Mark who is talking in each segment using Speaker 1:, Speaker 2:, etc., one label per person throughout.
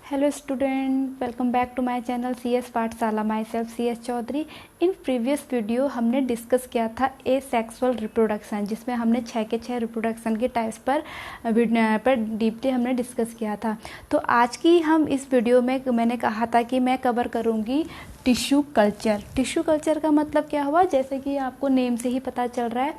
Speaker 1: Hello student, welcome back to my channel CS पाठशाला। Myself CS Chaudhary. In previous video हमने discuss किया था asexual reproduction, जिसमें हमने 6 के 6 रिप्रोडक्शन के टाइप्स पर डीपली हमने डिस्कस किया था। तो आज की हम इस वीडियो में मैंने कहा था कि मैं कवर करूँगी टिश्यू कल्चर। टिश्यू कल्चर का मतलब क्या हुआ, जैसे कि आपको नेम से ही पता चल रहा है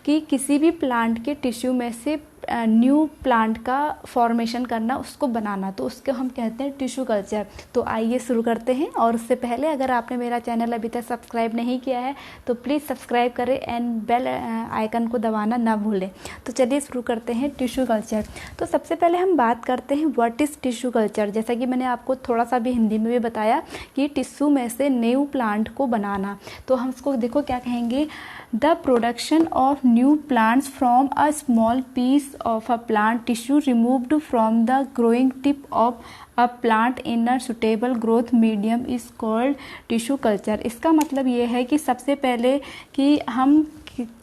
Speaker 1: कि किसी भी प्लांट के टिश्यू में से न्यू प्लांट का फॉर्मेशन करना, उसको बनाना, तो उसको हम कहते हैं टिश्यू कल्चर। तो आइए शुरू करते हैं। और उससे पहले अगर आपने मेरा चैनल अभी तक सब्सक्राइब नहीं किया है तो प्लीज़ सब्सक्राइब करें एंड बेल आइकन को दबाना ना भूलें। तो चलिए शुरू करते हैं टिश्यू कल्चर। तो सबसे पहले हम बात करते हैं व्हाट इज़ टिश्यू कल्चर। जैसा कि मैंने आपको थोड़ा सा भी हिंदी में भी बताया कि टिश्यू में से न्यू प्लांट को बनाना। तो हम उसको देखो क्या कहेंगे, the production of new plants from a small piece of a plant tissue removed from the growing tip of a plant in a suitable growth medium is called tissue culture। इसका मतलब ये है कि सबसे पहले कि हम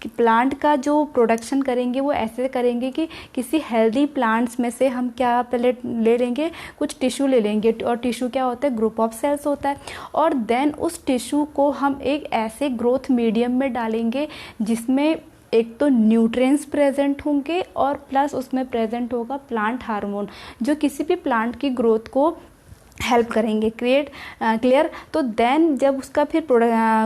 Speaker 1: प्लांट का जो प्रोडक्शन करेंगे वो ऐसे करेंगे कि किसी हेल्दी प्लांट्स में से हम क्या पहले ले लेंगे, कुछ टिश्यू ले लेंगे। और टिश्यू क्या होता है, ग्रुप ऑफ सेल्स होता है। और देन उस टिश्यू को हम एक ऐसे ग्रोथ मीडियम में डालेंगे जिसमें एक तो न्यूट्रिएंट्स प्रेजेंट होंगे और प्लस उसमें प्रेजेंट होगा प्लांट हार्मोन, जो किसी भी प्लांट की ग्रोथ को हेल्प करेंगे। क्लियर। तो देन जब उसका फिर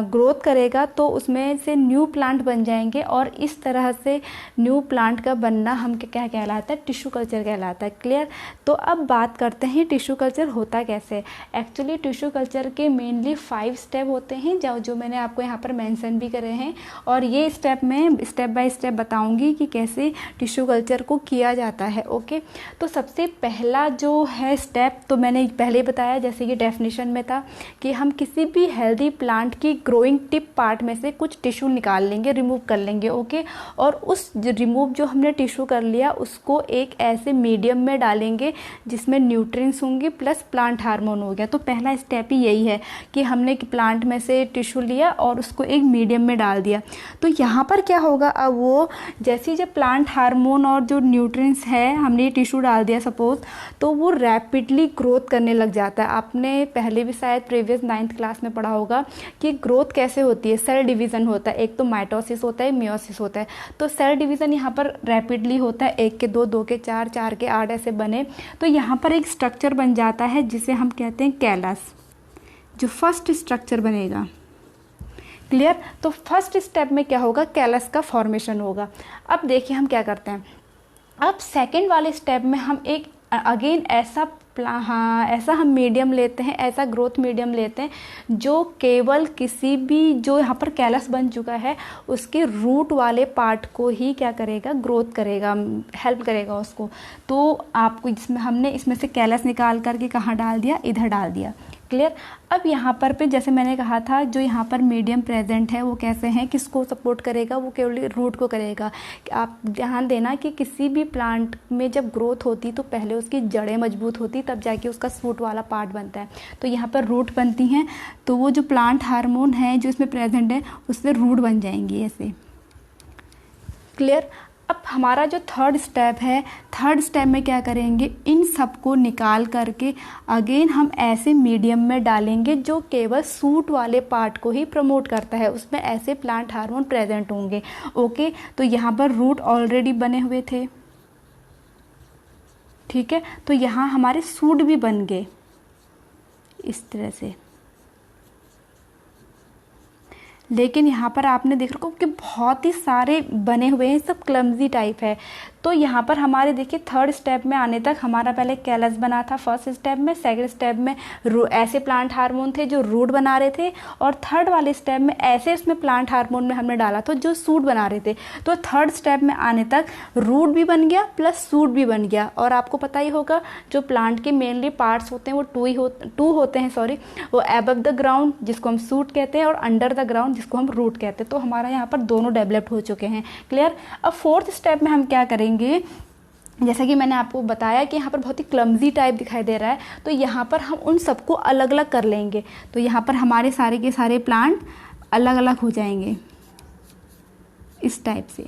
Speaker 1: ग्रोथ करेगा तो उसमें से न्यू प्लांट बन जाएंगे, और इस तरह से न्यू प्लांट का बनना हम क्या कहलाता है, टिश्यू कल्चर कहलाता है। क्लियर। तो अब बात करते हैं टिश्यू कल्चर होता कैसे। एक्चुअली टिश्यू कल्चर के मेनली 5 स्टेप होते हैं जो मैंने आपको यहाँ पर मेंशन भी करे हैं, और ये स्टेप में स्टेप बाय स्टेप बताऊँगी कि कैसे टिश्यू कल्चर को किया जाता है। ओके। तो सबसे पहला जो है स्टेप, तो मैंने पहले बताया जैसे कि डेफिनेशन में था कि हम किसी भी हेल्दी प्लांट की ग्रोइंग टिप पार्ट में से कुछ टिश्यू निकाल लेंगे, रिमूव कर लेंगे। ओके। और उस रिमूव जो हमने टिश्यू कर लिया उसको एक ऐसे मीडियम में डालेंगे जिसमें न्यूट्रिएंट्स होंगे प्लस प्लांट हार्मोन हो गया। तो पहला स्टेप ही यही है कि हमने प्लांट में से टिश्यू लिया और उसको एक मीडियम में डाल दिया। तो यहाँ पर क्या होगा, अब वो जैसे जब प्लांट हार्मोन और जो न्यूट्रिएंट्स है हमने टिश्यू डाल दिया सपोज, तो वो रैपिडली ग्रोथ करने लग जाता है। आपने पहले भी शायद प्रीवियस 9th क्लास में पढ़ा होगा कि ग्रोथ कैसे होती है, सेल डिवीज़न होता है। एक तो माइटोसिस होता है, मियोसिस होता है। तो सेल डिवीज़न यहाँ पर रैपिडली होता है, 1 के 2, 2 के 4, 4 के 8 ऐसे बने। तो यहाँ पर एक स्ट्रक्चर बन जाता है जिसे हम कहते हैं कैलस, जो फर्स्ट स्ट्रक्चर बनेगा। क्लियर। तो फर्स्ट स्टेप में क्या होगा, कैलस का फॉर्मेशन होगा। अब देखिए हम क्या करते हैं, अब सेकेंड वाले स्टेप में हम एक अगेन ऐसा हम मीडियम लेते हैं, ऐसा ग्रोथ मीडियम लेते हैं जो केवल किसी भी जो यहाँ पर कैलस बन चुका है उसके रूट वाले पार्ट को ही क्या करेगा, ग्रोथ करेगा, हेल्प करेगा उसको। तो आपको हमने इसमें से कैलस निकाल करके कहाँ डाल दिया, इधर डाल दिया। क्लियर। अब यहाँ पर जैसे मैंने कहा था जो यहाँ पर मीडियम प्रेजेंट है वो कैसे हैं, किसको सपोर्ट करेगा, वो केवल रूट को करेगा। आप ध्यान देना कि किसी भी प्लांट में जब ग्रोथ होती तो पहले उसकी जड़ें मजबूत होती तब जाके उसका सूट वाला पार्ट बनता है। तो यहाँ पर रूट बनती हैं, तो वो जो प्लांट हार्मोन है जो इसमें प्रेजेंट है उससे रूट बन जाएंगी ऐसे। क्लियर। अब हमारा जो थर्ड स्टेप है, थर्ड स्टेप में क्या करेंगे, इन सबको निकाल करके अगेन हम ऐसे मीडियम में डालेंगे जो केवल सूट वाले पार्ट को ही प्रमोट करता है, उसमें ऐसे प्लांट हार्मोन प्रेजेंट होंगे। ओके। तो यहाँ पर रूट ऑलरेडी बने हुए थे, ठीक है। तो यहाँ हमारे सूट भी बन गए इस तरह से। लेकिन यहाँ पर आपने देख रखो कि बहुत ही सारे बने हुए हैं, सब क्लमजी टाइप है। तो यहाँ पर हमारे देखिए थर्ड स्टेप में आने तक हमारा पहले कैलस बना था फर्स्ट स्टेप में, सेकंड स्टेप में ऐसे प्लांट हार्मोन थे जो रूट बना रहे थे, और थर्ड वाले स्टेप में ऐसे उसमें प्लांट हार्मोन में हमने डाला था जो सूट बना रहे थे। तो थर्ड स्टेप में आने तक रूट भी बन गया प्लस सूट भी बन गया। और आपको पता ही होगा जो प्लांट के मेनली पार्ट्स होते हैं वो टू होते हैं, वो एबव द ग्राउंड जिसको हम सूट कहते हैं और अंडर द ग्राउंड जिसको हम रूट कहते हैं। तो हमारा यहाँ पर दोनों डेवलप्ड हो चुके हैं। क्लियर। अब फोर्थ स्टेप में हम क्या करेंगे, जैसा कि मैंने आपको बताया कि यहाँ पर बहुत ही क्लमजी टाइप दिखाई दे रहा है, तो यहाँ पर हम उन सबको अलग अलग कर लेंगे। तो यहाँ पर हमारे सारे के सारे प्लांट अलग अलग हो जाएंगे इस टाइप से।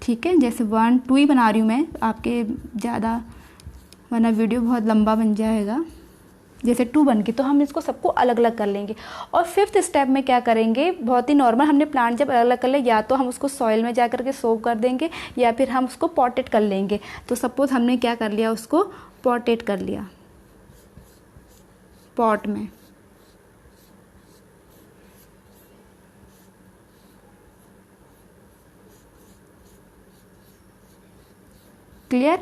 Speaker 1: ठीक है, जैसे 1 2 ही बना रही हूँ मैं, आपके ज़्यादा वरना वीडियो बहुत लंबा बन जाएगा। जैसे 2 बन गई तो हम इसको सबको अलग अलग कर लेंगे। और 5th स्टेप में क्या करेंगे, बहुत ही नॉर्मल, हमने प्लांट जब अलग अलग कर ले, या तो हम उसको सॉइल में जा करके सोव कर देंगे या फिर हम उसको पॉटेड कर लेंगे। तो सपोज हमने क्या कर लिया, उसको पॉटेड कर लिया पॉट में। क्लियर?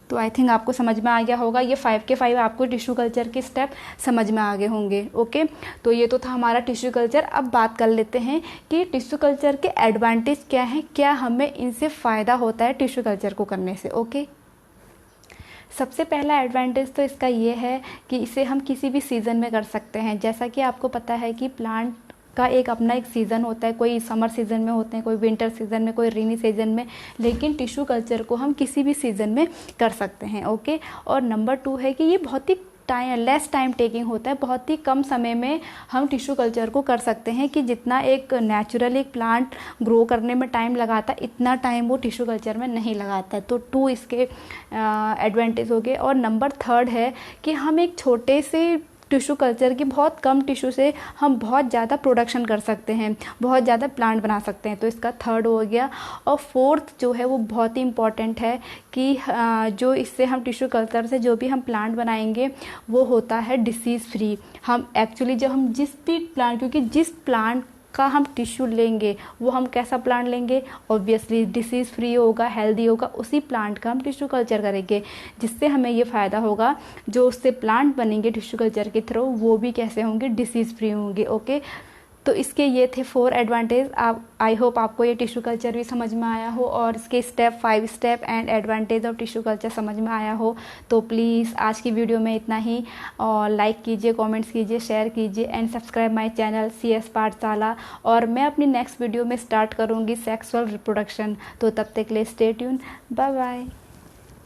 Speaker 1: तो आई थिंक आपको समझ में आ गया होगा। ये 5 के 5 आपको टिश्यू कल्चर के स्टेप समझ में आ गए होंगे। ओके, तो ये तो था हमारा टिश्यू कल्चर। अब बात कर लेते हैं कि टिश्यू कल्चर के एडवांटेज क्या हैं, क्या हमें इनसे फ़ायदा होता है टिश्यू कल्चर को करने से। ओके, सबसे पहला एडवांटेज तो इसका ये है कि इसे हम किसी भी सीज़न में कर सकते हैं। जैसा कि आपको पता है कि प्लांट का एक अपना एक सीज़न होता है, कोई समर सीज़न में होते हैं, कोई विंटर सीज़न में, कोई रेनी सीज़न में, लेकिन टिश्यू कल्चर को हम किसी भी सीज़न में कर सकते हैं। ओके, और नंबर 2 है कि ये बहुत ही लेस टाइम टेकिंग होता है, बहुत ही कम समय में हम टिश्यू कल्चर को कर सकते हैं कि जितना एक नेचुरल एक प्लांट ग्रो करने में टाइम लगाता है, इतना टाइम वो टिश्यू कल्चर में नहीं लगाता है। तो 2 इसके एडवांटेज हो गए। और नंबर 3 है कि हम एक छोटे से टिश्यू कल्चर की, बहुत कम टिश्यू से हम बहुत ज़्यादा प्रोडक्शन कर सकते हैं, बहुत ज़्यादा प्लांट बना सकते हैं। तो इसका 3rd हो गया। और 4th जो है वो बहुत ही इम्पॉर्टेंट है कि जो इससे हम टिश्यू कल्चर से जो भी हम प्लांट बनाएंगे वो होता है डिसीज़ फ्री। हम एक्चुअली जब हम जिस भी प्लांट, क्योंकि जिस प्लांट का हम टिश्यू लेंगे वो हम कैसा प्लांट लेंगे, ऑब्वियसली डिसीज़ फ्री होगा, हेल्दी होगा, उसी प्लांट का हम टिश्यू कल्चर करेंगे, जिससे हमें ये फ़ायदा होगा जो उससे प्लांट बनेंगे टिश्यू कल्चर के थ्रू वो भी कैसे होंगे, डिसीज़ फ्री होंगे। ओके, तो इसके ये थे 4 एडवांटेज। आप, आई होप आपको ये टिश्यू कल्चर भी समझ में आया हो और इसके 5 step and advantage of tissue culture समझ में आया हो। तो प्लीज़ आज की वीडियो में इतना ही, और लाइक कीजिए, कमेंट्स कीजिए, शेयर कीजिए and subscribe my channel CS पाठशाला। और मैं अपनी नेक्स्ट वीडियो में स्टार्ट करूँगी सेक्सुअल रिप्रोडक्शन। तो तब तक के लिए स्टे ट्यून, बाय बाय।